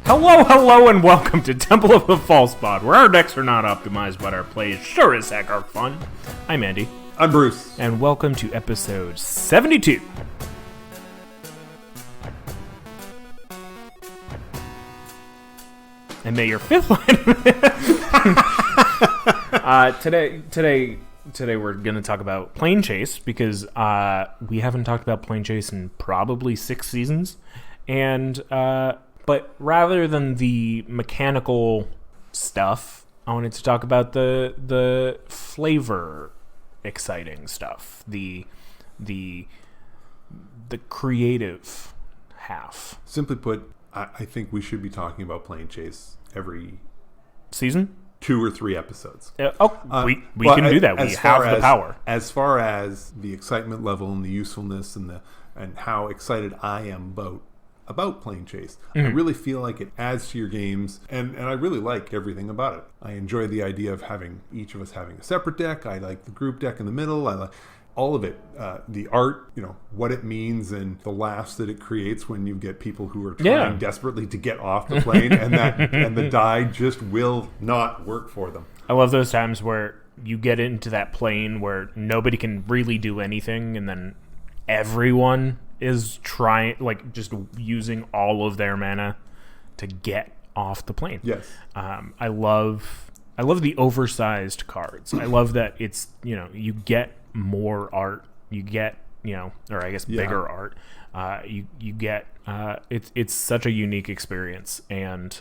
Hello, and welcome to Temple of the False Pod, where our decks are not optimized, but our plays sure as heck are fun. I'm Andy. I'm Bruce. And welcome to episode 72. And may your fifth line... Today we're going to talk about Planechase, because we haven't talked about Planechase in probably 6 seasons. And... But rather than the mechanical stuff, I wanted to talk about the flavor exciting stuff, the creative half. Simply put, I think we should be talking about Planechase every season, 2 or 3 episodes. We can do that. We have the power. As far as the excitement level and the usefulness and how excited I am about Planechase. I really feel like it adds to your games, and I really like everything about it. I enjoy the idea of having each of us having a separate deck. I like the group deck in the middle. I like all of it. The art, what it means, and the laughs that it creates when you get people who are trying desperately to get off the plane, and the die just will not work for them. I love those times where you get into that plane where nobody can really do anything, and then everyone is trying, just using all of their mana to get off the plane. Yes. I love the oversized cards. I love that it's, you get more art. You get, or I guess bigger art. You get, it's such a unique experience, and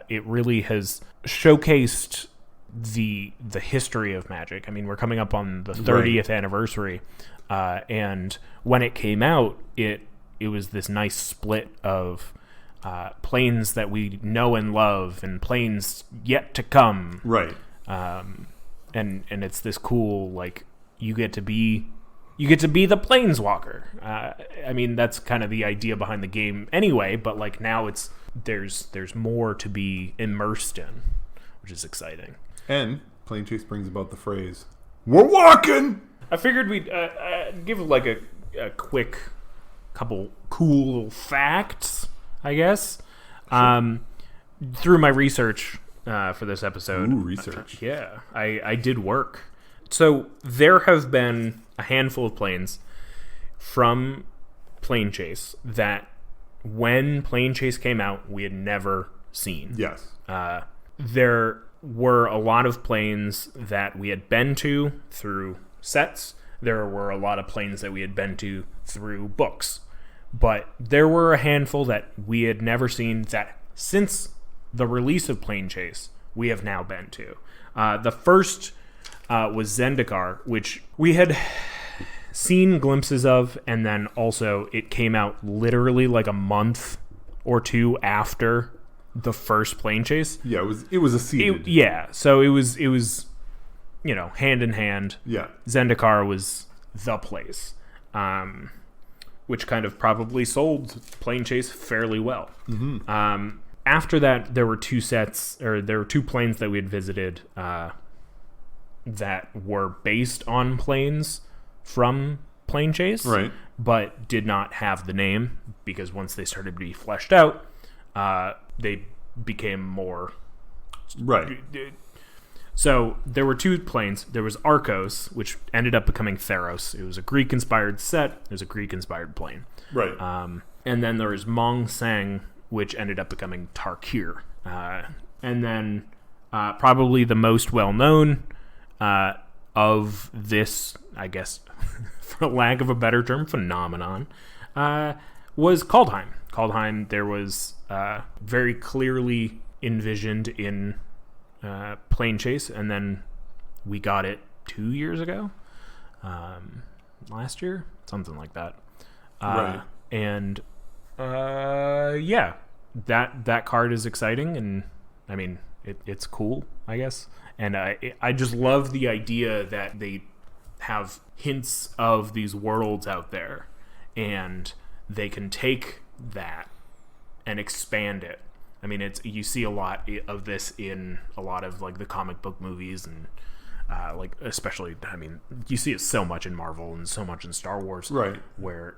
it really has showcased the history of Magic. I mean, we're coming up on the 30th anniversary. And when it came out, it was this nice split of planes that we know and love and planes yet to come. Right. And it's this cool, you get to be the planeswalker. I mean, that's kind of the idea behind the game anyway, but now there's more to be immersed in, which is exciting. And Planechase brings about the phrase, "We're walking!" I figured we'd give a quick couple cool facts, I guess. Sure. Through my research for this episode. Ooh, research. I did work. So there have been a handful of planes from Planechase that when Planechase came out, we had never seen. Yes. There were a lot of planes that we had been to through sets. There were a lot of planes that we had been to through books, but there were a handful that we had never seen that since the release of Planechase we have now been to. The first was Zendikar, which we had seen glimpses of, and then also it came out literally a month or 2 after the first Planechase. Yeah, it was a seeded. So it was hand in hand. Yeah. Zendikar was the place, which kind of probably sold Planechase fairly well. Mm-hmm. After that, there were 2 planes that we had visited that were based on planes from Planechase, right? But did not have the name, because once they started to be fleshed out, they became more... Right. So there were 2 planes. There was Archavios, which ended up becoming Theros. It was a Greek-inspired set. It was a Greek-inspired plane. Right. And then there was Mongsang, which ended up becoming Tarkir. And then probably the most well-known of this, I guess, for lack of a better term, phenomenon, was Kaldheim. Kaldheim, there was very clearly envisioned in Planechase, and then we got it 2 years ago, last year, something like that. Right. And that card is exciting, and I mean it's cool, I guess. And I just love the idea that they have hints of these worlds out there, and they can take that and expand it. I mean, you see a lot of this in a lot of the comic book movies and Like, especially, I mean, you see it so much in Marvel and so much in Star Wars, right? Where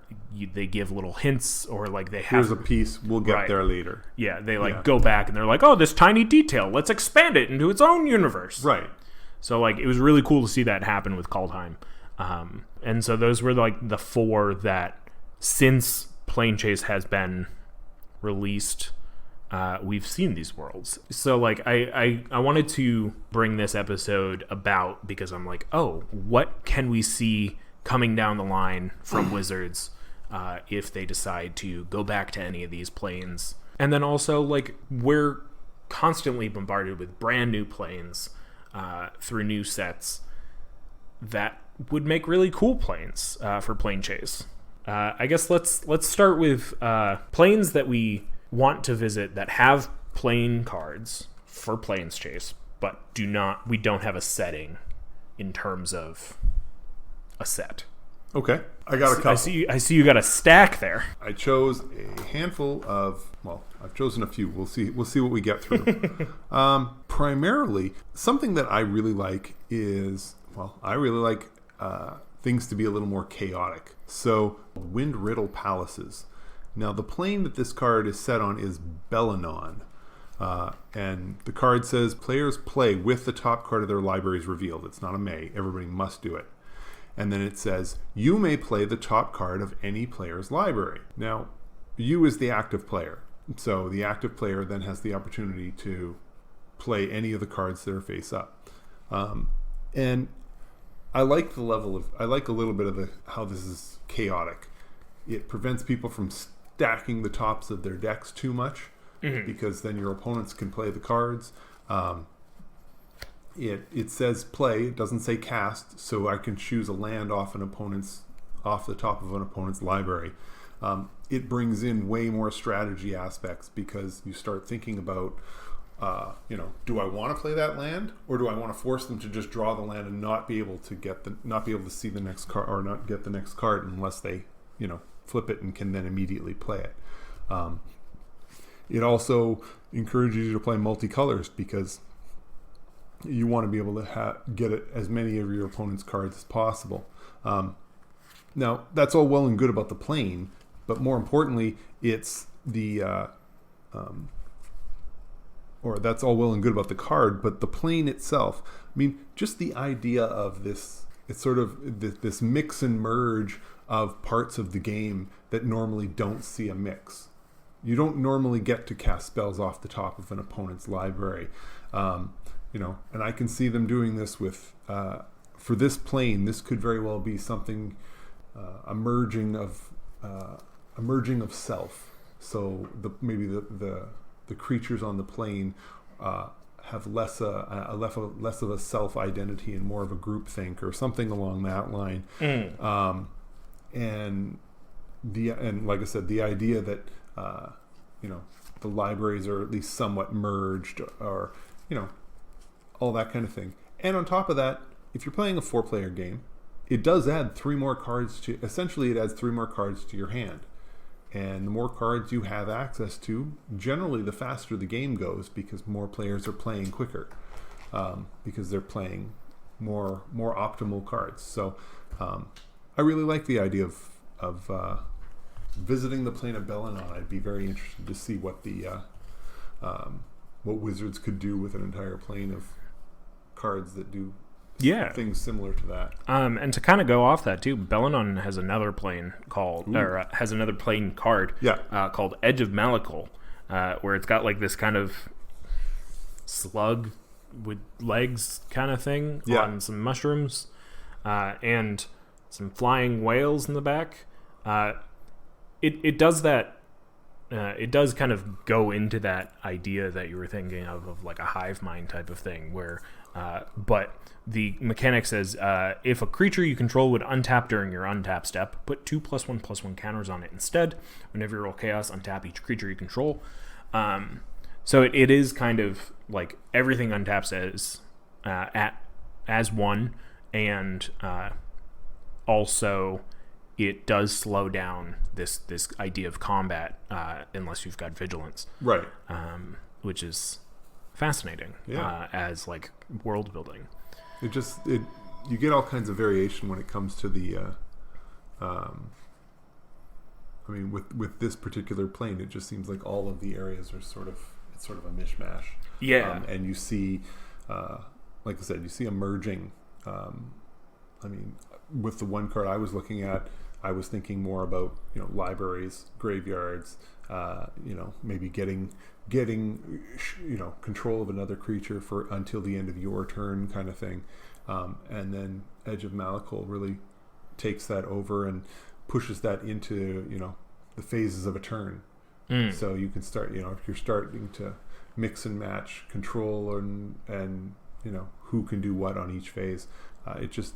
they give little hints, or like they have here's a piece. We'll get there later. Yeah, they go back and they're like, oh, this tiny detail, let's expand it into its own universe. Right. So like, it was really cool to see that happen with Kaldheim. And so those were like the 4 that, since Planechase has been released, we've seen these worlds. So like I wanted to bring this episode about because I'm like, oh, what can we see coming down the line from Wizards if they decide to go back to any of these planes? And then also, like, we're constantly bombarded with brand new planes through new sets that would make really cool planes for Planechase. I guess let's start with planes that we want to visit that have plane cards for Planechase, but we don't have a setting in terms of a set. Okay, I got a couple. I see you got a stack there. I chose a handful of. Well, I've chosen a few. We'll see what we get through. Primarily, something that I really like is things to be a little more chaotic. So, Wind Riddle Palaces. Now, the plane that this card is set on is Bellanon. And the card says, players play with the top card of their libraries revealed. It's not a may. Everybody must do it. And then it says, you may play the top card of any player's library. Now, you is the active player. So the active player then has the opportunity to play any of the cards that are face up. And I like a little bit of how this is chaotic. It prevents people from stacking the tops of their decks too much, because then your opponents can play the cards. It says play, it doesn't say cast, so I can choose a land off the top of an opponent's library. It brings in way more strategy aspects, because you start thinking about do I want to play that land, or do I want to force them to just draw the land and not be able to see the next card, or not get the next card unless they flip it and can then immediately play it. It also encourages you to play multicolors, because you want to be able to get as many of your opponent's cards as possible. Now, that's all well and good about the plane, but more importantly, it's that's all well and good about the card, but the plane itself. I mean, just the idea of this, it's sort of this mix and merge of parts of the game that normally don't see a mix. You don't normally get to cast spells off the top of an opponent's library. And I can see them doing this with, for this plane, this could very well be something, a merging of self. So maybe the creatures on the plane have less of a self identity and more of a group think, or something along that line. And like I said, the idea that the libraries are at least somewhat merged, or all that kind of thing. And on top of that, if you're playing a 4-player game, it does add 3 more cards to. Essentially, it adds 3 more cards to your hand. And the more cards you have access to, generally the faster the game goes, because more players are playing quicker, because they're playing more optimal cards. So I really like the idea of visiting the plane of Bellanon. I'd be very interested to see what what Wizards could do with an entire plane of cards that do things similar to that. And to kind of go off that too, Bellanon has another plane called, has another plane card called Edge of Malakul, where it's got like this kind of slug with legs kind of thing on some mushrooms, and some flying whales in the back. It does that. It does kind of go into that idea that you were thinking of like a hive mind type of thing, where, but the mechanic says, if a creature you control would untap during your untap step, put 2+1/+1 counters on it instead. Whenever you roll chaos, untap each creature you control. So it is kind of like everything untaps as one, and also it does slow down this idea of combat unless you've got vigilance, right? Which is fascinating as like world building. You get all kinds of variation when it comes to the. I mean, with this particular plane, it just seems like all of the areas are sort of a mishmash. Yeah, and you see, like I said, you see a merging. I mean, with the one card I was looking at, I was thinking more about libraries, graveyards, maybe getting control of another creature for until the end of your turn, kind of thing, and then Edge of Malakul really takes that over and pushes that into the phases of a turn. So you can start if you're starting to mix and match control and who can do what on each phase. It just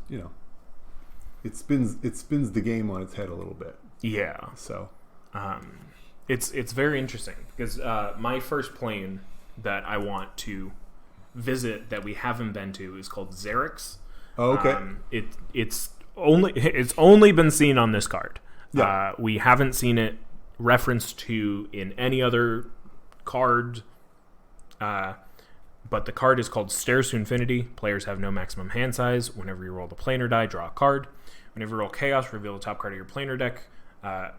it spins the game on its head a little bit. Yeah. So it's very interesting because my first plane that I want to visit that we haven't been to is called Xerix. Oh, okay. It's only been seen on this card. Yeah. We haven't seen it referenced to in any other card. But the card is called Stairs to Infinity. Players have no maximum hand size. Whenever you roll the planar die, draw a card. Whenever you roll Chaos, reveal the top card of your planar deck.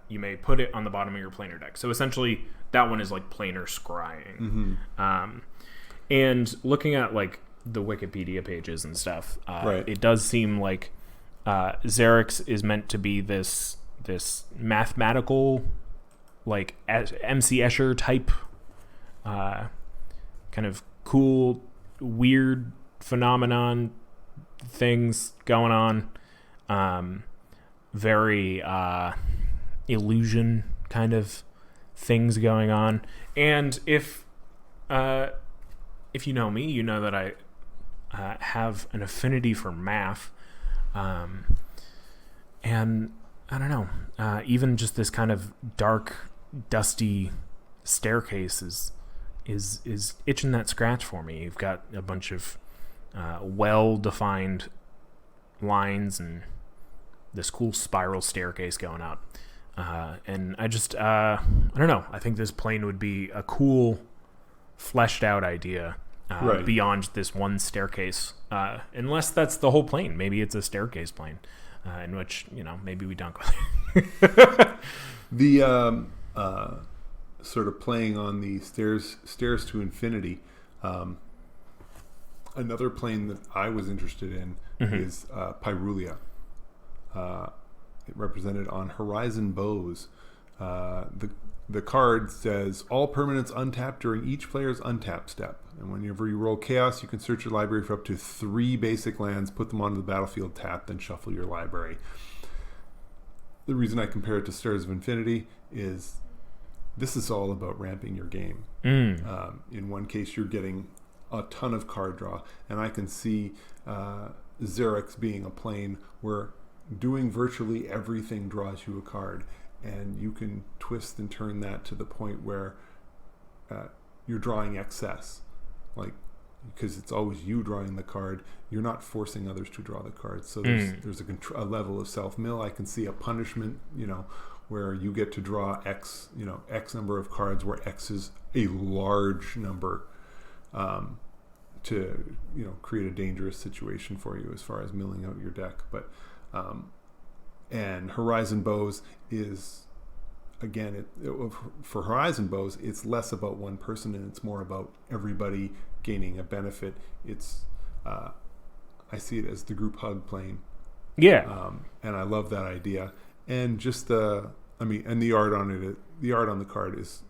You may put it on the bottom of your planar deck. So essentially, that one is like planar scrying. Mm-hmm. And looking at like the Wikipedia pages and stuff, right. It does seem like Xerix is meant to be this mathematical, like MC Escher type, kind of cool, weird phenomenon things going on. Very illusion kind of things going on. And if you know me, you know that I have an affinity for math. And I don't know, even just this kind of dark, dusty staircase is itching that scratch for me. You've got a bunch of well-defined lines and this cool spiral staircase going up. And I just, I don't know. I think this plane would be a cool, fleshed out idea right. beyond this one staircase. Unless that's the whole plane. Maybe it's a staircase plane, in which, maybe we dunk with it. The sort of playing on the stairs to infinity. Another plane that I was interested in is Pyrulia. It represented on Horizon Bows. The card says all permanents untap during each player's untap step, and whenever you roll Chaos, you can search your library for up to 3 basic lands, put them onto the battlefield tapped, then shuffle your library. The reason I compare it to Stairs of Infinity is this is all about ramping your game. In one case, you're getting a ton of card draw, and I can see Xerix being a plane where doing virtually everything draws you a card, and you can twist and turn that to the point where you're drawing excess, like, because it's always you drawing the card. You're not forcing others to draw the card. So there's a level of self-mill. I can see a punishment, where you get to draw X number of cards, where X is a large number, to create a dangerous situation for you as far as milling out your deck. But and Horizon Bows is, again, for Horizon Bows, it's less about one person and it's more about everybody gaining a benefit. It's I see it as the group hug plane. Yeah. And I love that idea. And just the art on it, the art on the card is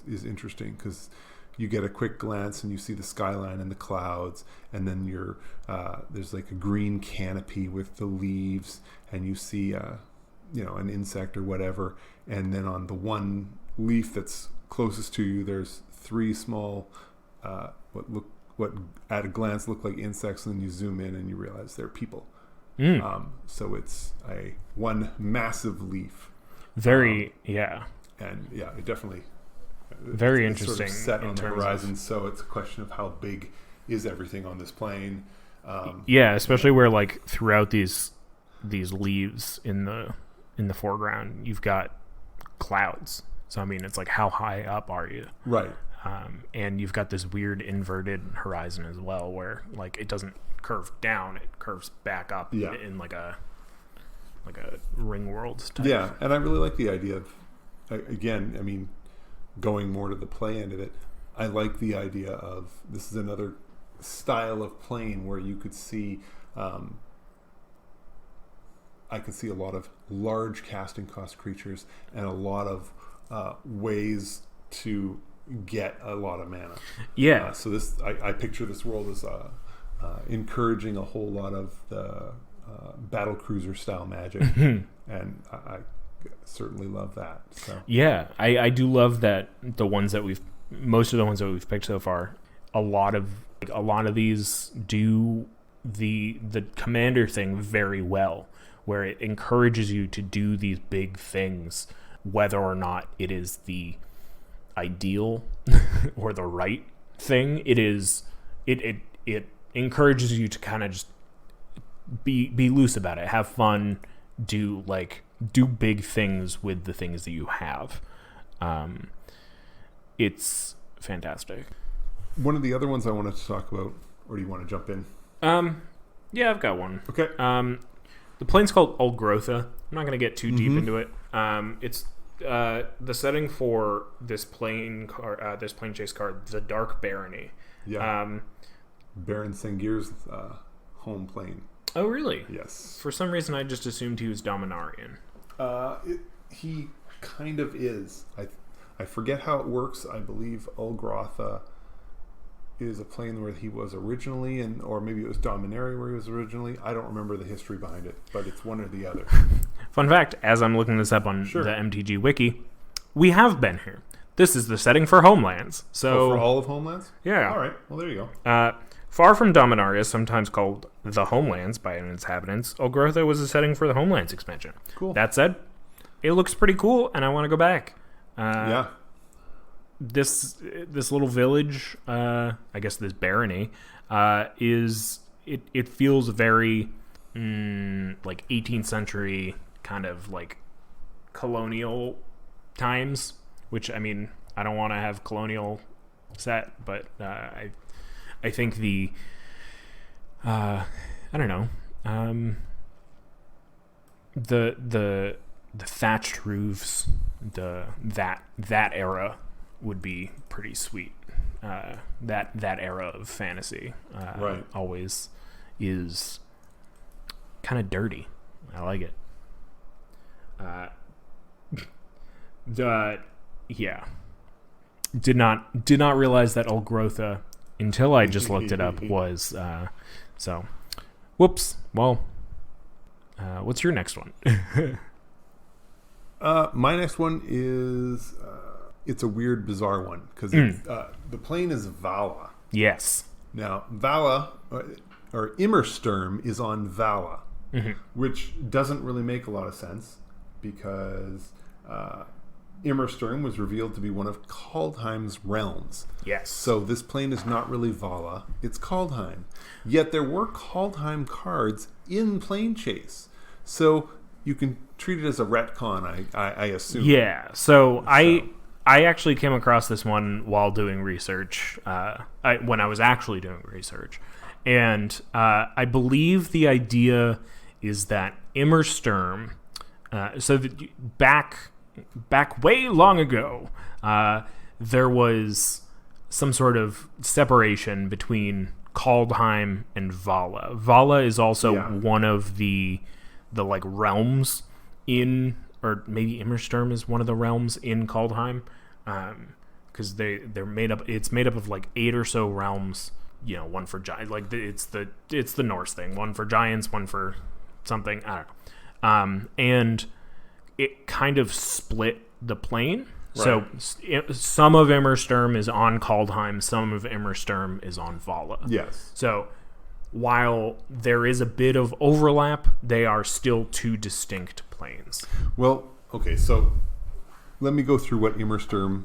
interesting, because you get a quick glance and you see the skyline and the clouds, and then there's like a green canopy with the leaves, and you see an insect or whatever, and then on the one leaf that's closest to you, there's 3 small what at a glance look like insects, and then you zoom in and you realize they're people. So it's one massive leaf. Very and it definitely very it's interesting. Sort of set on the horizon, so it's a question of how big is everything on this plane. Especially where, like, throughout these leaves in the foreground, you've got clouds. So I mean, it's like, how high up are you? Right. And you've got this weird inverted horizon as well, where like it doesn't curve down; it curves back up in like a ring world type. Yeah, and I really like the idea of, again, I mean, going more to the play end of it. I like the idea of this is another style of plane where you could see. I can see a lot of large casting cost creatures and a lot of ways to get a lot of mana. Yeah. So this, I picture this world as encouraging a whole lot of the battle cruiser style magic, and I certainly love that. So yeah, I do love that most of the ones that we've picked so far. A lot of these do the commander thing very well, where it encourages you to do these big things, whether or not it is the ideal or the right thing. It encourages you to kind of just be loose about it, have fun, do big things with the things that you have. It's fantastic. One of the other ones I wanted to talk about, or do you want to jump in? Yeah, I've got one. Okay. The plane's called Ulgrotha. I'm not going to get too deep into it. It's the setting for this Planechase card, the Dark Barony. Yeah. Baron Sengir's home plane. Oh, really? Yes. For some reason, I just assumed he was Dominarian. He kind of is. I forget how it works. I believe Ulgrotha is a plane where he was originally, or maybe it was Dominari where he was originally. I don't remember the history behind it, but it's one or the other. Fun fact, as I'm looking this up on the MTG wiki, we have been here. This is the setting for Homelands. So for all of Homelands? Yeah. All right. Well, there you go. Far from Dominaria, sometimes called the Homelands by its inhabitants, Ulgrotha was a setting for the Homelands expansion. Cool. That said, it looks pretty cool, and I want to go back. Yeah. This little village, I guess this barony, it feels very like 18th century kind of like colonial times, which, I mean, I don't want to have colonial set, but I think I don't know, the thatched roofs, that era would be pretty sweet. That era of fantasy right. always is kind of dirty. I like it. Yeah. Did not realize that Ulgrotha until I just looked it up was so. Whoops. Well, what's your next one? My next one is it's a weird, bizarre one because the plane is Vala. Yes. Now, Vala or Emmersterm is on Vala, which doesn't really make a lot of sense because Emmersterm was revealed to be one of Kaldheim's realms. Yes. So this plane is not really Vala, it's Kaldheim. Yet there were Kaldheim cards in Planechase. So you can treat it as a retcon, I assume. Yeah. So I actually came across this one while doing research, when I was actually doing research. And I believe the idea is that Emmersterm, so that back way long ago, there was some sort of separation between Kaldheim and Vala. Vala is also one of the like realms in, or maybe Emmersterm is one of the realms in Kaldheim, because they're made up. It's made up of like 8 or so realms. You know, one for giants. Like it's the Norse thing. One for giants, one for something. I don't know. And it kind of split the plane. Right. So some of Emmersterm is on Kaldheim, some of Emmersterm is on Vala. Yes. So while there is a bit of overlap, they are still 2 distinct planes. Well, okay, so let me go through what Emmersterm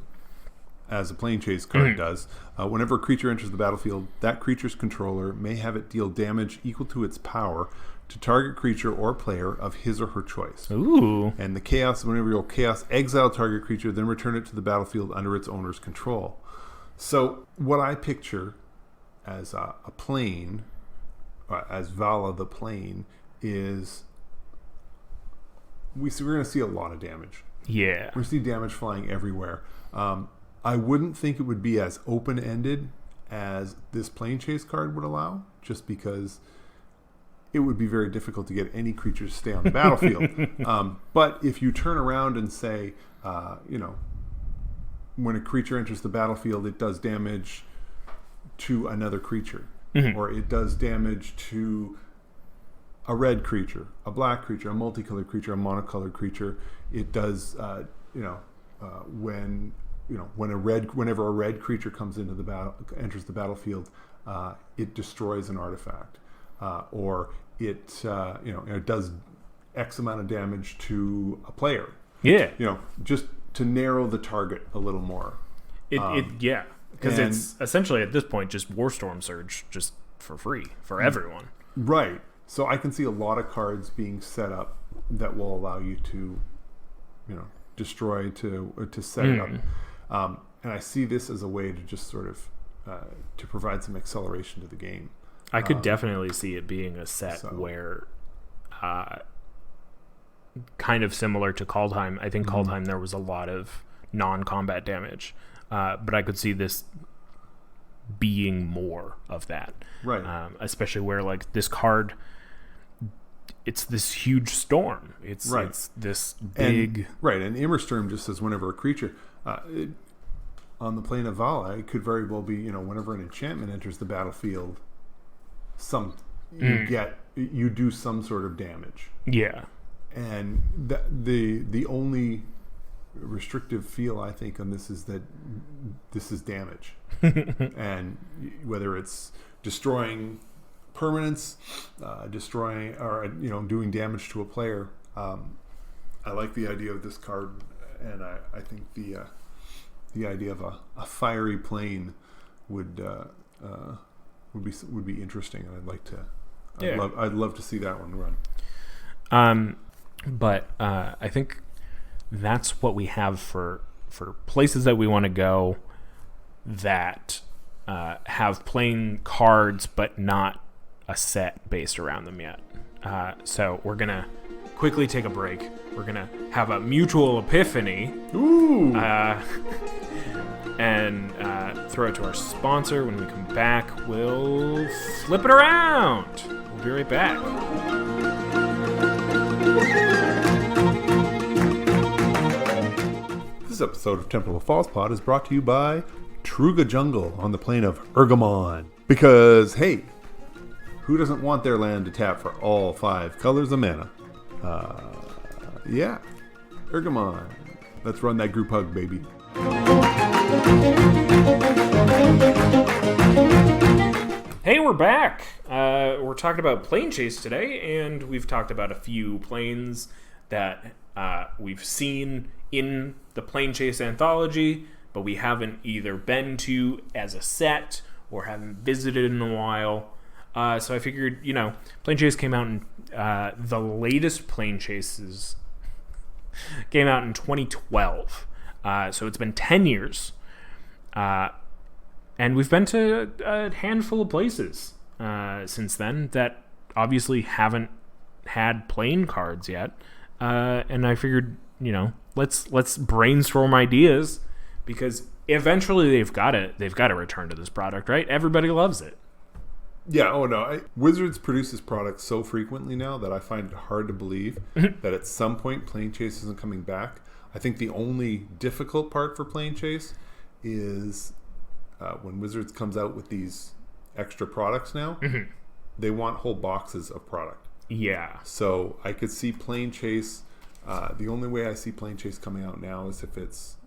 as a Planechase card does. Whenever a creature enters the battlefield, that creature's controller may have it deal damage equal to its power to target creature or player of his or her choice. Ooh. And the chaos, whenever you roll chaos, exile target creature, then return it to the battlefield under its owner's control. So what I picture as a plane, as Vala the plane, is we're going to see a lot of damage. Yeah. We're going to see damage flying everywhere. I wouldn't think it would be as open-ended as this Planechase card would allow, just because it would be very difficult to get any creatures to stay on the battlefield. But if you turn around and say, when a creature enters the battlefield, it does damage to another creature, or it does damage to a red creature, a black creature, a multicolored creature, a monocolored creature. It does, whenever a red creature comes into the enters the battlefield, it destroys an artifact, or it does X amount of damage to a player. Yeah. Just to narrow the target a little more. Because it's essentially at this point just Warstorm Surge just for free for everyone. Right. So I can see a lot of cards being set up that will allow you to, destroy to set it up. And I see this as a way to just sort of to provide some acceleration to the game. I could definitely see it being a set where, kind of similar to Kaldheim. I think Kaldheim there was a lot of non-combat damage, but I could see this being more of that. Right. Especially where like this card, it's this huge storm. It's this big... And Emmersterm just says whenever a creature... on the plane of Vala, it could very well be, whenever an enchantment enters the battlefield, you do some sort of damage. Yeah. And the only restrictive feel I think on this is that this is damage. And whether it's destroying permanents, destroying or doing damage to a player, I like the idea of this card, and I think the idea of a fiery plane would be interesting, and I'd like to. I'd love to see that one run. But I think that's what we have for places that we want to go that have playing cards but not a set based around them yet. So we're gonna quickly take a break. We're gonna have a mutual epiphany. Ooh. And throw it to our sponsor. When we come back, we'll flip it around. We'll be right back. This episode of Temple of False Pod is brought to you by Truga Jungle on the plane of Ergamon. Because, hey, who doesn't want their land to tap for all 5 colors of mana? Yeah, Ergamon. Let's run that group hug, baby. Hey, we're back. We're talking about Planechase today, and we've talked about a few planes that we've seen in the Planechase anthology, but we haven't either been to as a set or haven't visited in a while. So I figured, Planechase came out in the latest Planechases came out in 2012. So it's been 10 years. And we've been to a handful of places since then that obviously haven't had playing cards yet. And I figured, let's brainstorm ideas, because eventually they've got to return to this product, right? Everybody loves it. Yeah, oh no. Wizards produces products so frequently now that I find it hard to believe that at some point Planechase isn't coming back. I think the only difficult part for Planechase is when Wizards comes out with these extra products now, they want whole boxes of product. Yeah. So I could see Planechase, the only way I see Planechase coming out now is if it's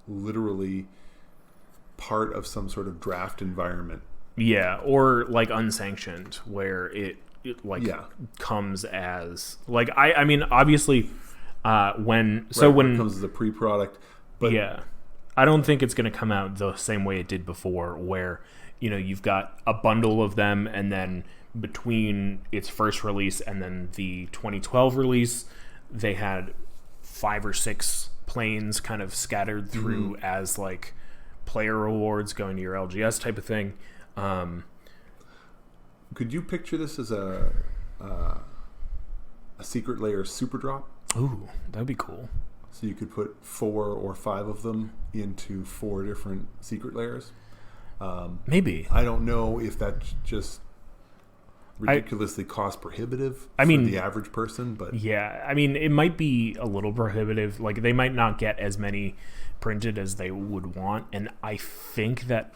literally part of some sort of draft environment. Yeah, or like Unsanctioned, where it comes as like I mean obviously when it comes as a pre-product, but yeah, I don't think it's going to come out the same way it did before, where you've got a bundle of them, and then between its first release and then the 2012 release, they had 5 or 6 planes kind of scattered through as like player rewards going to your LGS type of thing. Could you picture this as a secret layer super drop? Ooh, that'd be cool. So you could put 4 or 5 of them into 4 different secret layers. Maybe. I don't know if that's just ridiculously cost prohibitive for the average person, but yeah, I mean, it might be a little prohibitive. Like, they might not get as many printed as they would want, and I think that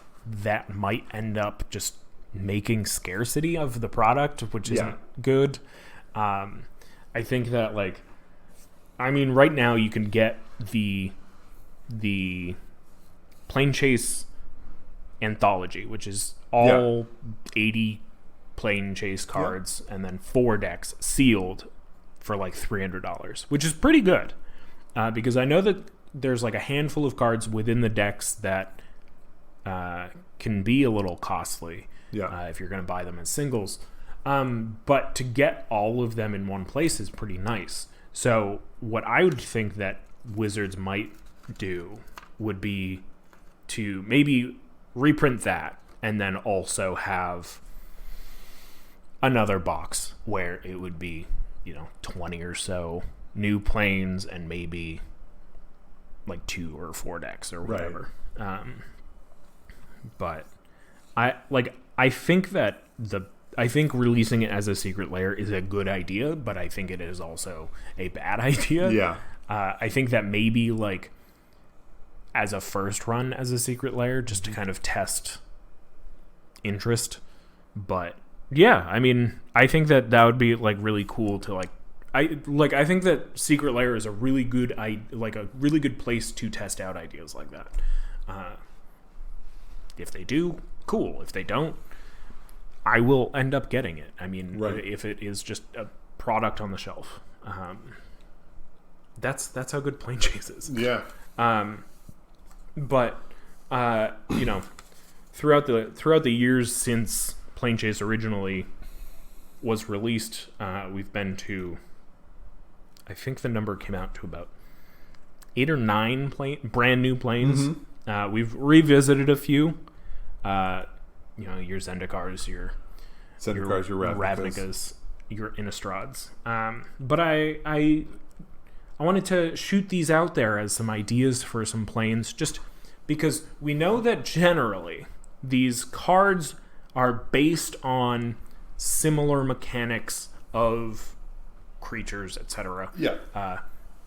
might end up just making scarcity of the product, which isn't good. I think that, like, I mean, right now you can get the Planechase anthology, which is all 80 Planechase cards and then 4 decks sealed for like $300, which is pretty good, because I know that there's like a handful of cards within the decks that can be a little costly if you're going to buy them as singles, but to get all of them in one place is pretty nice. So what I would think that Wizards might do would be to maybe reprint that and then also have another box where it would be, 20 or so new planes and maybe like 2 or 4 decks or whatever. Right. But I think that I think releasing it as a secret layer is a good idea, but I think it is also a bad idea. Yeah. I think that maybe like as a first run as a secret layer, just to kind of test interest. But yeah, I mean, I think that would be like really cool to I think that secret layer is a really good a really good place to test out ideas like that. If they do, cool. If they don't, I will end up getting it. I mean, if it is just a product on the shelf, that's how good Planechase is. Yeah. But throughout the years since Planechase originally was released, we've been to, I think the number came out to about 8 or 9 brand new planes. Mm-hmm. We've revisited a few. Your Zendikars, your Ravnikas, your Innistrads. But I wanted to shoot these out there as some ideas for some planes, just because we know that generally these cards are based on similar mechanics of creatures, etc.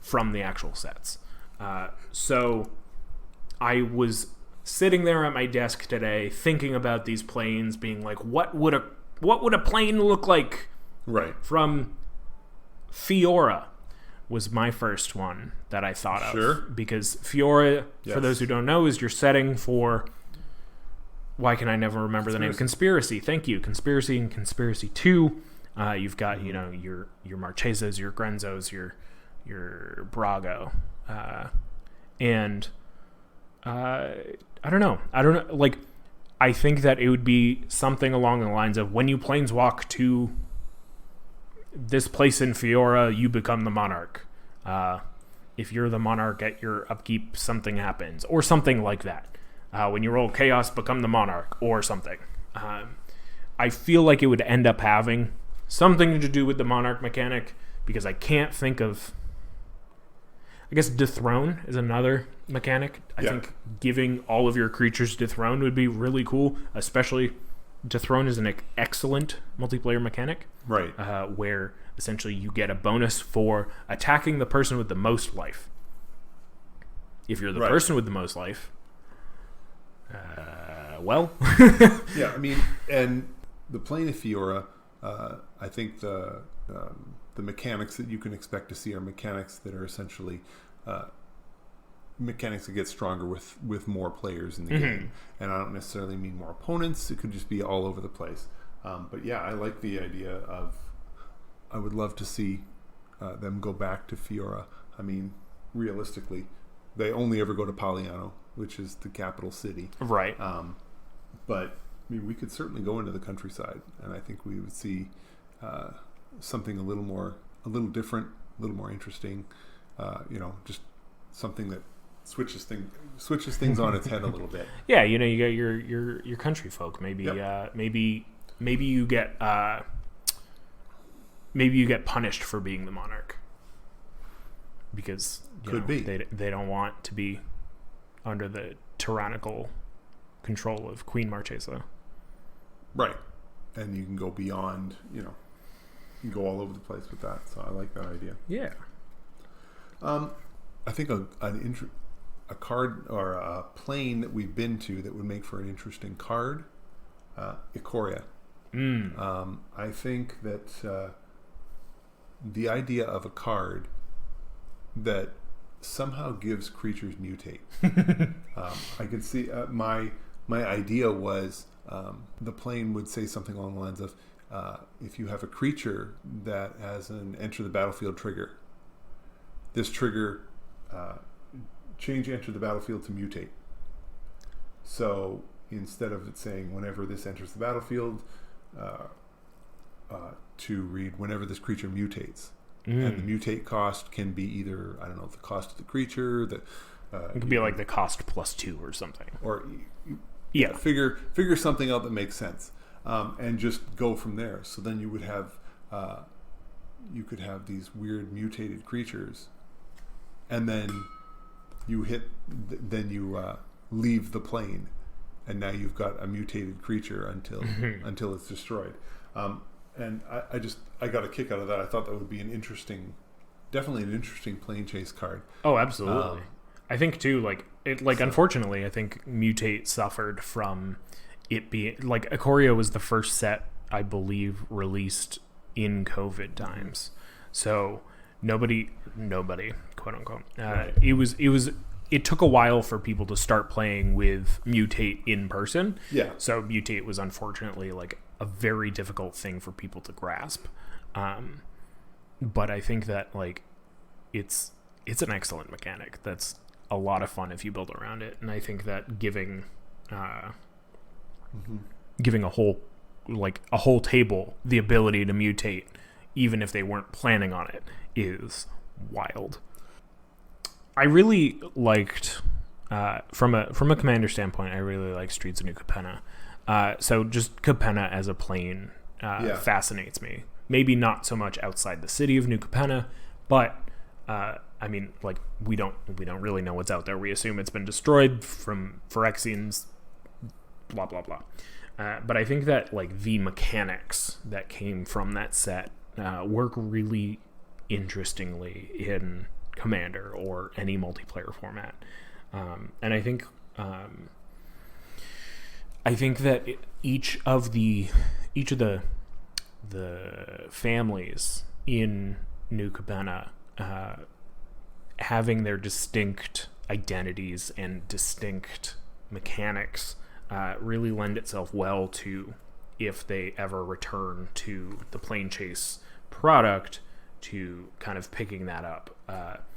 From the actual sets. So I was sitting there at my desk today thinking about these planes, being like, what would a plane look like? Right. From Fiora was my first one that I thought of. Sure. Because Fiora, for those who don't know, is your setting for, why can I never remember the name? Conspiracy. Thank you. Conspiracy and Conspiracy 2. You've got, your Marcheses, your Grenzos, your Brago. And I don't know. Like, I think that it would be something along the lines of, when you planeswalk to this place in Fiora, you become the monarch. If you're the monarch at your upkeep, something happens, or something like that. When you roll chaos, become the monarch, or something. I feel like it would end up having something to do with the monarch mechanic, because I can't think of... I guess dethrone is another mechanic. I think giving all of your creatures dethrone would be really cool, especially dethrone is an excellent multiplayer mechanic. Right. Where essentially you get a bonus for attacking the person with the most life. If you're the person with the most life, Yeah, I mean, and the plane of Fiora, I think the mechanics that you can expect to see are mechanics that are essentially mechanics that get stronger with more players in the game. And I don't necessarily mean more opponents. It could just be all over the place. But yeah, I like the idea of, I would love to see them go back to Fiora. I mean, realistically, they only ever go to Poliano, which is the capital city. Right. But I mean, we could certainly go into the countryside, and I think we would see something a little different, a little more interesting. Just something that switches things on its head a little bit. Yeah, you know, you got your country folk. Maybe maybe you get punished for being the monarch because they don't want to be under the tyrannical control of Queen Marchesa. Right. And you can go beyond, you know, you can go all over the place with that. So I like that idea. Yeah. I think a card or a plane that we've been to that would make for an interesting card, Ikoria. I think that the idea of a card that somehow gives creatures mutate. I could see my idea was the plane would say something along the lines of if you have a creature that has an enter the battlefield trigger, this trigger change enter the battlefield to mutate. So instead of it saying whenever this enters the battlefield, to read whenever this creature mutates. And the mutate cost can be either, I don't know, the cost of the creature, that it could be like the cost +2 or something. Or yeah, figure something out that makes sense, and just go from there. So then you would have these weird mutated creatures, and then you leave the plane, and now you've got a mutated creature until it's destroyed. And I got a kick out of that. I thought that would be definitely an interesting Planechase card. Oh, absolutely. I think too, unfortunately, I think Mutate suffered from it being like Ikoria was the first set, I believe, released in COVID times. So nobody, quote unquote. Right. It took a while for people to start playing with Mutate in person. Yeah. So Mutate was unfortunately like a very difficult thing for people to grasp. But I think that like it's an excellent mechanic. That's a lot of fun if you build around it. And I think that giving a whole table the ability to mutate, even if they weren't planning on it, is wild. I really liked, from a commander standpoint, I really like Streets of New Capenna. So just Capenna as a plane fascinates me. Maybe not so much outside the city of New Capenna, but I mean, like we don't really know what's out there. We assume it's been destroyed from Phyrexians, blah blah blah. But I think that like the mechanics that came from that set work really interestingly in Commander or any multiplayer format, and I think that each of the families in New Capenna having their distinct identities and distinct mechanics really lend itself well to, if they ever return to the Planechase product, to kind of picking that up.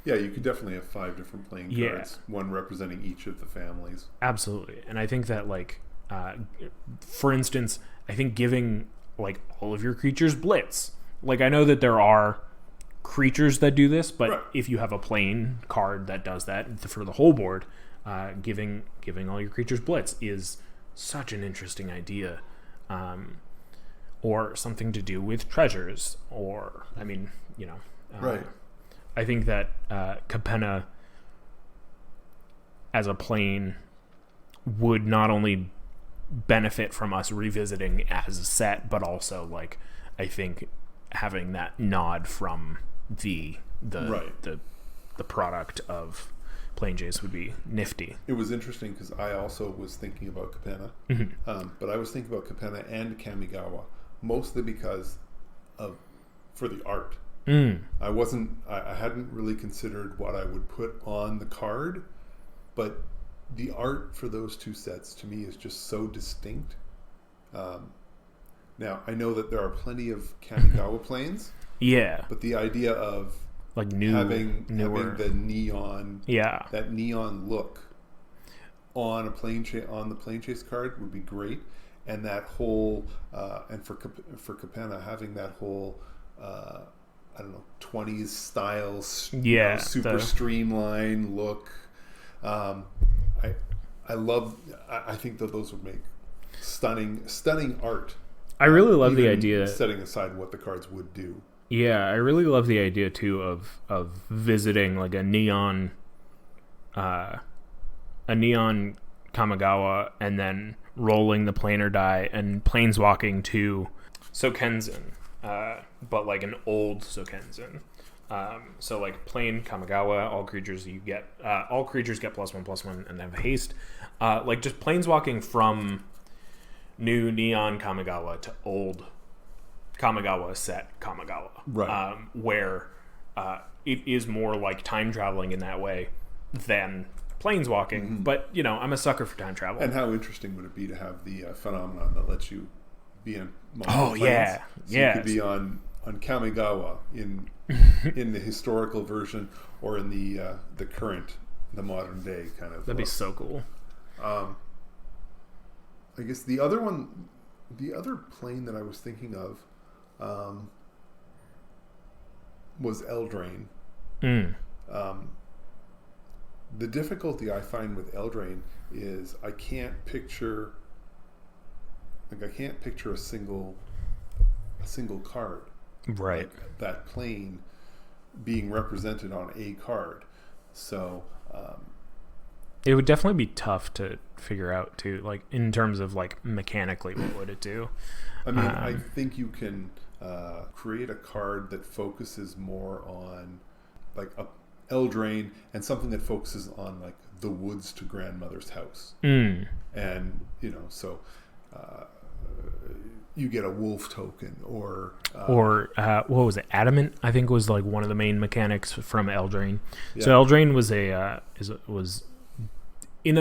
You could definitely have 5 different playing cards, one representing each of the families. Absolutely. And I think that like for instance, I think giving like all of your creatures blitz. Like I know that there are creatures that do this, but if you have a plain card that does that for the whole board, giving all your creatures blitz is such an interesting idea. Or something to do with treasures, or I mean, you know, I think that Capenna as a plane would not only benefit from us revisiting as a set, but also like I think having that nod from the product of Planechase would be nifty. It was interesting because I also was thinking about Capenna, but I was thinking about Capenna and Kamigawa mostly because for the art. I hadn't really considered what I would put on the card, but the art for those two sets to me is just so distinct. Now I know that there are plenty of Kamigawa planes, but the idea of like having the neon, that neon look on the Planechase card would be great, and that whole and for Capenna having that whole I don't know, 20s style, super streamlined look. I love. I think that those would make stunning art. I really love the idea. Setting aside what the cards would do. Yeah, I really love the idea too of visiting like a neon Kamigawa and then rolling the planar die and planeswalking to Sokenzen, but like an old Sokenzen. So like plain Kamigawa, all creatures get +1/+1 and have haste. Like just planeswalking from new neon Kamigawa to old Kamigawa set Kamigawa, right? Where it is more like time traveling in that way than planeswalking. Mm-hmm. But I'm a sucker for time travel. And how interesting would it be to have the phenomenon that lets you be in multiple planes? Yeah, so you could be on Kamigawa in the historical version or in the current, the modern day kind of. That'd be so cool. I guess the other plane that I was thinking of was Eldraine. The difficulty I find with Eldraine is I can't picture a single card, right? Like that plane being represented on a card. So it would definitely be tough to figure out too, like in terms of like mechanically, what would it do? I mean, I think you can create a card that focuses more on like a Eldraine and something that focuses on like the woods to grandmother's house. And so you get a wolf token or what was it? Adamant, I think, was like one of the main mechanics from Eldraine. Yeah. So Eldraine was was in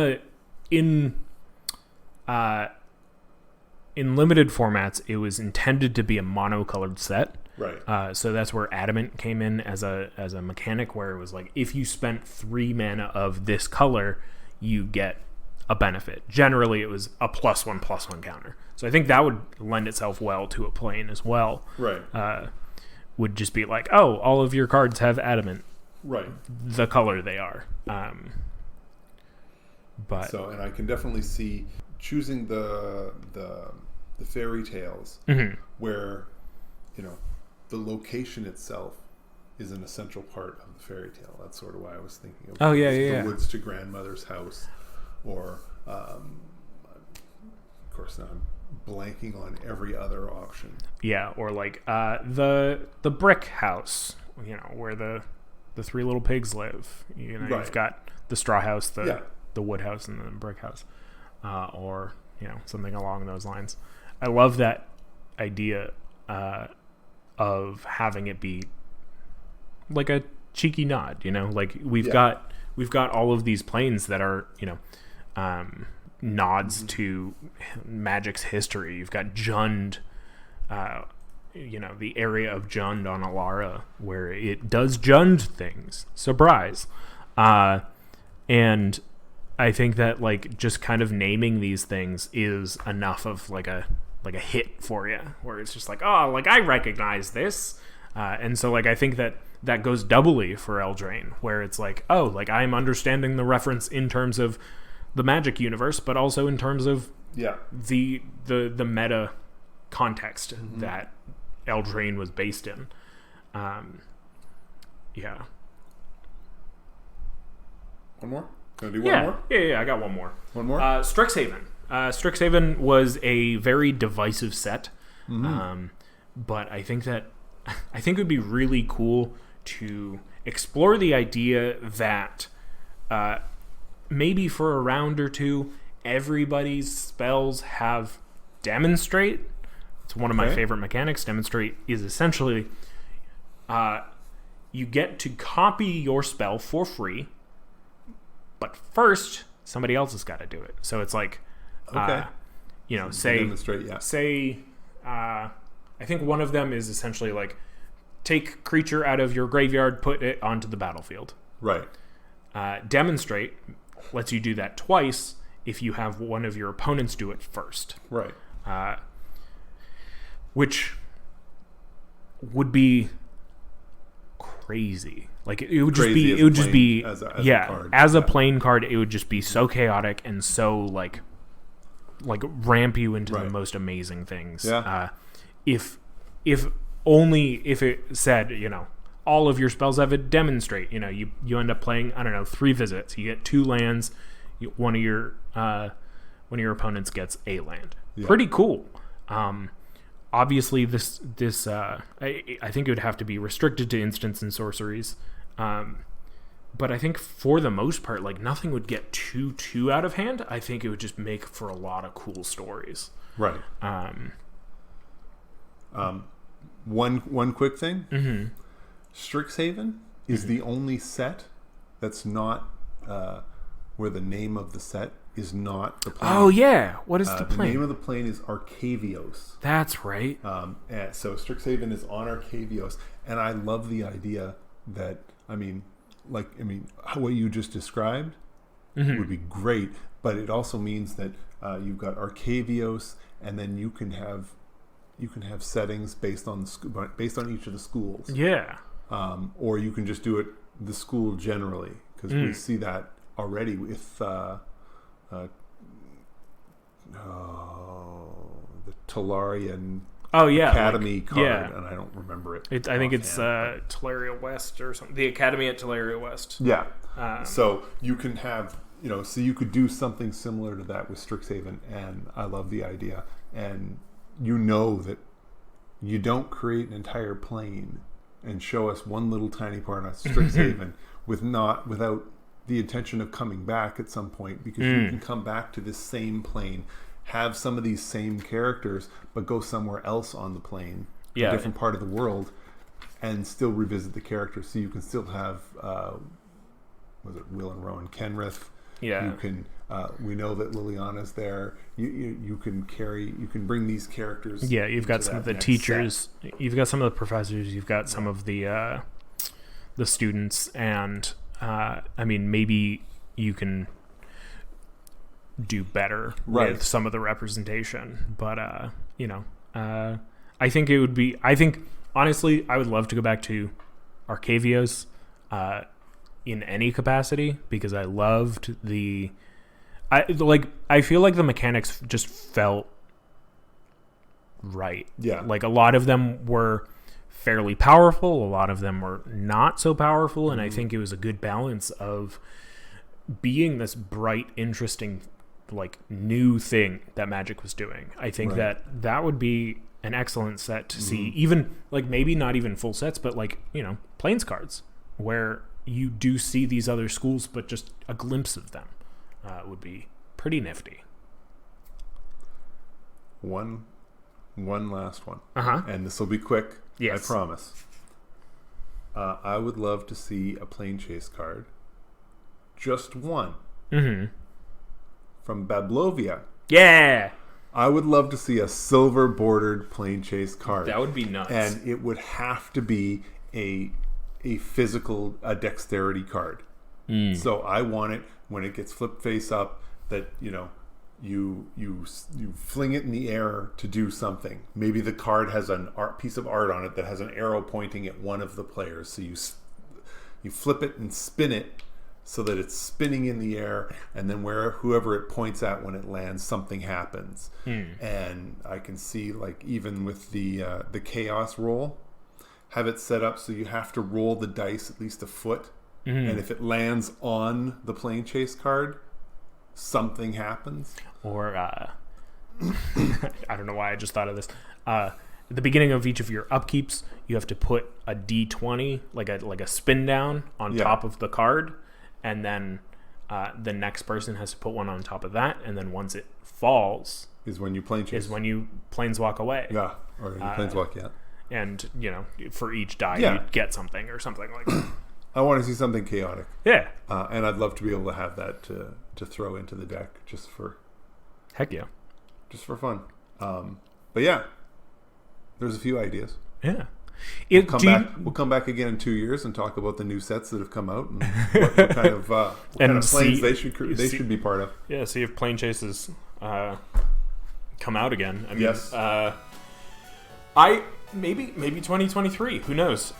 limited formats. It was intended to be a monocolored set. Right. So that's where Adamant came in as a mechanic, where it was like if you spent 3 mana of this color, you get a benefit. Generally, it was a +1/+1 counter. So I think that would lend itself well to a plane as well. Right. Would just be like, oh, all of your cards have Adamant. Right. The color they are. But so, and I can definitely see choosing the fairy tales where the location itself is an essential part of the fairy tale. That's sort of why I was thinking of the woods to grandmother's house, or of course now I'm blanking on every other option. Yeah, or like the brick house, where the 3 little pigs live. Right. You've got the straw house, the wood house, and the brick house, or something along those lines. I love that idea of having it be like a cheeky nod, like we've got all of these planes that are nods to Magic's history. You've got Jund, the area of Jund on Alara where it does Jund things. Surprise. And I think that like just kind of naming these things is enough of like a hit for you, where it's just like, oh, like I recognize this. And so like I think that goes doubly for Eldraine, where it's like, oh, like I'm understanding the reference in terms of the Magic universe, but also in terms of the meta context that Eldraine was based in. One more? Can I do one more? Yeah, I got one more. One more? Strixhaven. Strixhaven was a very divisive set, but I think it would be really cool to explore the idea that maybe for a round or two, everybody's spells have Demonstrate. It's one of my favorite mechanics. Demonstrate is essentially you get to copy your spell for free, but first somebody else has got to do it. So it's like, say Demonstrate, say I think one of them is essentially like take creature out of your graveyard, put it onto the battlefield. Right. Demonstrate lets you do that twice if you have one of your opponents do it first. Right. Which would be crazy. Like it would just Crazy be, it would just be, as a yeah, card. as a Yeah. plain card, it would just be so chaotic and so like ramp you into the Right. most amazing things. Yeah. If only if it said, all of your spells have a demonstrate. You end up playing, I don't know, 3 visits. You get 2 lands. One of your opponents gets a land. Yeah. Pretty cool. Obviously, this I think it would have to be restricted to instants and sorceries. But I think for the most part, like nothing would get too out of hand. I think it would just make for a lot of cool stories. Right. One quick thing. Mm-hmm. Strixhaven is the only set that's not where the name of the set is not the plane. Oh yeah, what is the The plane? name of the plane is Archavios. That's right. And so Strixhaven is on Arcavios, and I love the idea that what you just described would be great, but it also means that you've got Arcavios, and then you can have settings based on each of the schools. Yeah. Or you can just do it the school generally, because we see that already with the Talarian Academy card, and I don't remember it. I think it's Teleria West or something. The Academy at Teleria West. Yeah. So you can have, so you could do something similar to that with Strixhaven, and I love the idea. And that you don't create an entire plane and show us one little tiny part on Strixhaven without the intention of coming back at some point, because you can come back to this same plane, have some of these same characters, but go somewhere else on the plane, a different part of the world, and still revisit the characters. So you can still have, Will and Rowan Kenrith. Yeah. You can. We know that Liliana's there. You can bring these characters. Yeah, you've got some of the teachers. Set. You've got some of the professors. You've got some of the students, and maybe you can do better with some of the representation. But I think it would be. I think honestly, I would love to go back to Archavios in any capacity, because I loved the. I feel like the mechanics just felt right. Yeah. Like a lot of them were fairly powerful, a lot of them were not so powerful, and I think it was a good balance of being this bright, interesting, like new thing that Magic was doing. I think that would be an excellent set to see, even like maybe not even full sets, but like, Plains cards where you do see these other schools, but just a glimpse of them. Would be pretty nifty. One last one. Uh-huh. And this will be quick. Yes. I promise. I would love to see a Planechase card. Just one. Mm-hmm. From Bablovia. Yeah! I would love to see a silver bordered Planechase card. That would be nuts. And it would have to be a physical dexterity card. So I want it when it gets flipped face up, that you fling it in the air to do something. Maybe the card has an piece of art on it that has an arrow pointing at one of the players. So you flip it and spin it so that it's spinning in the air, and then whoever it points at when it lands, something happens. And I can see, like, even with the chaos roll, have it set up so you have to roll the dice at least a foot. And if it lands on the Planechase card, something happens. Or, I don't know why I just thought of this. At the beginning of each of your upkeeps, you have to put a D20, like a spin down on top of the card, and then the next person has to put one on top of that, and then once it falls... Is when you planeswalk away. Yeah, or you planeswalk, yeah. And, for each die, you get something or something like that. I want to see something chaotic. Yeah. And I'd love to be able to have that to throw into the deck just for... Heck yeah. Just for fun. But yeah, there's a few ideas. Yeah. We'll come back again in 2 years and talk about the new sets that have come out and what kind of planes they should be part of. Yeah, see if Planechases come out again. I mean, yes. Maybe 2023. Who knows?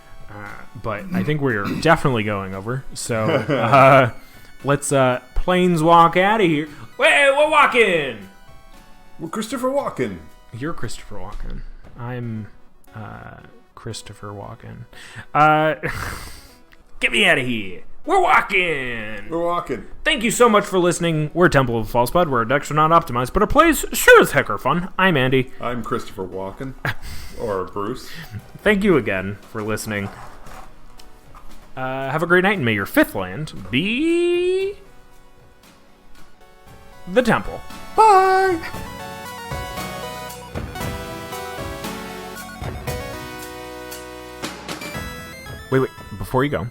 but I think we're definitely going over. So let's planeswalk out of here. Wait, we're walking. We're Christopher Walken. You're Christopher Walken. I'm Christopher Walken. Get me out of here. We're walking. We're walking. Thank you so much for listening. We're Temple of False Blood. We're decks are not optimized, but our plays sure as heck are fun. I'm Andy. I'm Christopher Walken. Or Bruce. Thank you again for listening. Have a great night, and may your fifth land be the Temple. Bye! Wait, before you go,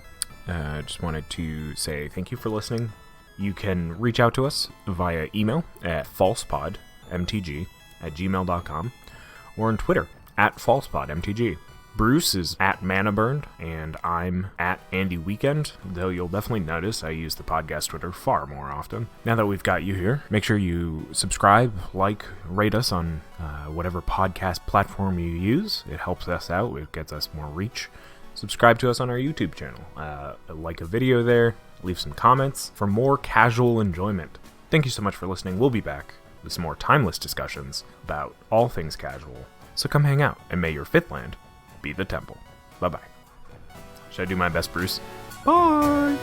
I just wanted to say thank you for listening. You can reach out to us via email at falsepodmtg@gmail.com or on Twitter @falsepodmtg. Bruce is @manaburned, and I'm @AndyWeekend, though you'll definitely notice I use the podcast Twitter far more often. Now that we've got you here, make sure you subscribe, like, rate us on whatever podcast platform you use. It helps us out. It gets us more reach. Subscribe to us on our YouTube channel. Like a video there. Leave some comments for more casual enjoyment. Thank you so much for listening. We'll be back with some more timeless discussions about all things casual. So come hang out, and may your fifth land be the Temple. Bye-bye. Should I do my best, Bruce? Bye!